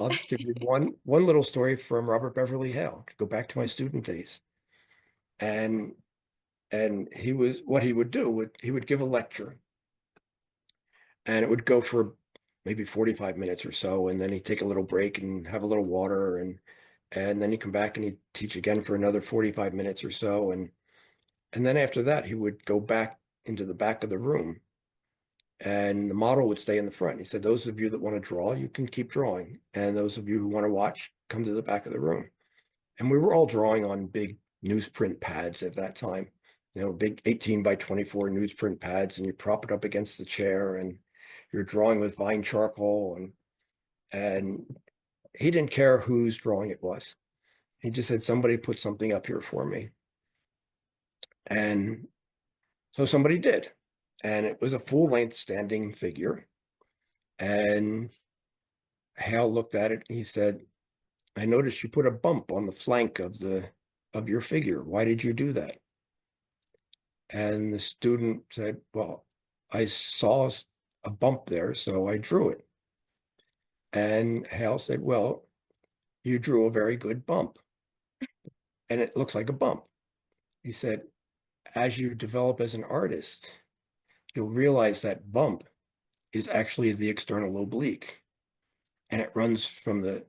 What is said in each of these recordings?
I'll give you one little story from Robert Beverly Hale. Go back to my student days, and he was what he would do would he would give a lecture, and it would go for maybe 45 minutes or so, and then he'd take a little break and have a little water, and then he'd come back and he'd teach again for another 45 minutes or so, and then after that he would go back into the back of the room, and the model would stay in the front. He said, those of you that want to draw, you can keep drawing, and those of you who want to watch, come to the back of the room. And we were all drawing on big newsprint pads at that time, big 18 by 24 newsprint pads, and you prop it up against the chair, and you're drawing with vine charcoal, and he didn't care whose drawing it was. He just said, somebody put something up here for me. And so somebody did. And it was a full-length standing figure. And Hal looked at it and he said, I noticed you put a bump on the flank of your figure. Why did you do that? And the student said, well, I saw a bump there, so I drew it. And Hal said, well, you drew a very good bump, and it looks like a bump. He said, as you develop as an artist, you'll realize that bump is actually the external oblique, and it runs from the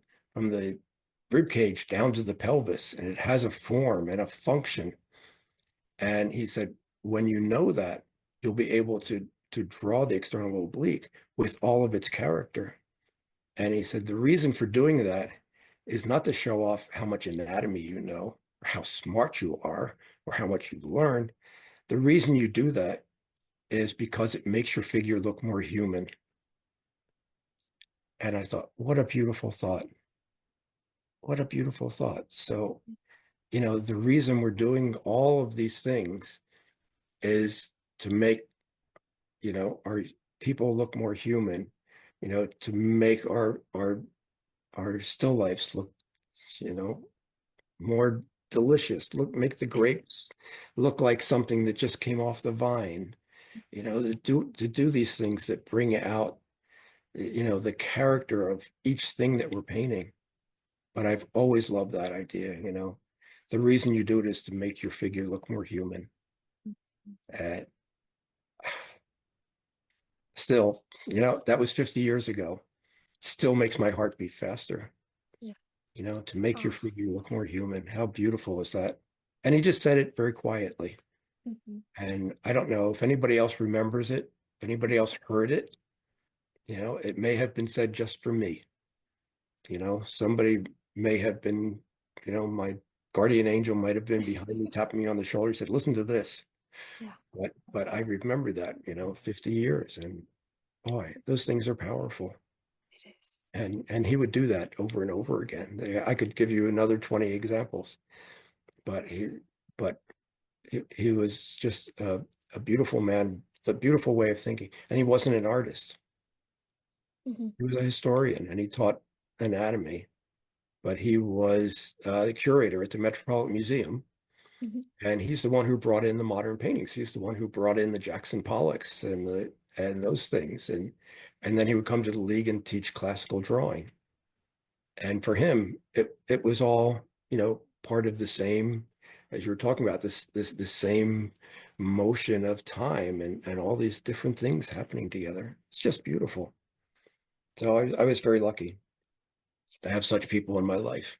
rib cage down to the pelvis, and it has a form and a function. And he said, when you know that, you'll be able to draw the external oblique with all of its character. And he said, the reason for doing that is not to show off how much anatomy you know, or how smart you are, or how much you learned. The reason you do that is because it makes your figure look more human. And I thought, what a beautiful thought. What a beautiful thought. So, the reason we're doing all of these things is to make, our people look more human, to make our still lifes look, more delicious. Make the grapes look like something that just came off the vine, to do these things that bring out, the character of each thing that we're painting. But I've always loved that idea, the reason you do it is to make your figure look more human. And still, that was 50 years ago. Still makes my heart beat faster, Yeah. to make your Oh. figure look more human. How beautiful is that? And he just said it very quietly. Mhm. And I don't know if anybody else remembers it, if anybody else heard it, it may have been said just for me. Somebody may have been, my guardian angel might have been behind me, tapping me on the shoulder, said, listen to this. Yeah, But I remember that, 50 years. And boy, those things are powerful. it is. And he would do that over and over again. I could give you another 20 examples, but he was just a beautiful man, with a beautiful way of thinking. And he wasn't an artist. Mhm. He was a historian, and he taught anatomy, but he was the curator at the Metropolitan Museum. Mhm. And he's the one who brought in the modern paintings. He's the one who brought in the Jackson Pollocks and those things. And then he would come to the league and teach classical drawing. And for him, it was all, part of the same, as you were talking about, this same motion of time, and all these different things happening together. It's just beautiful. So I was very lucky to have such people in my life.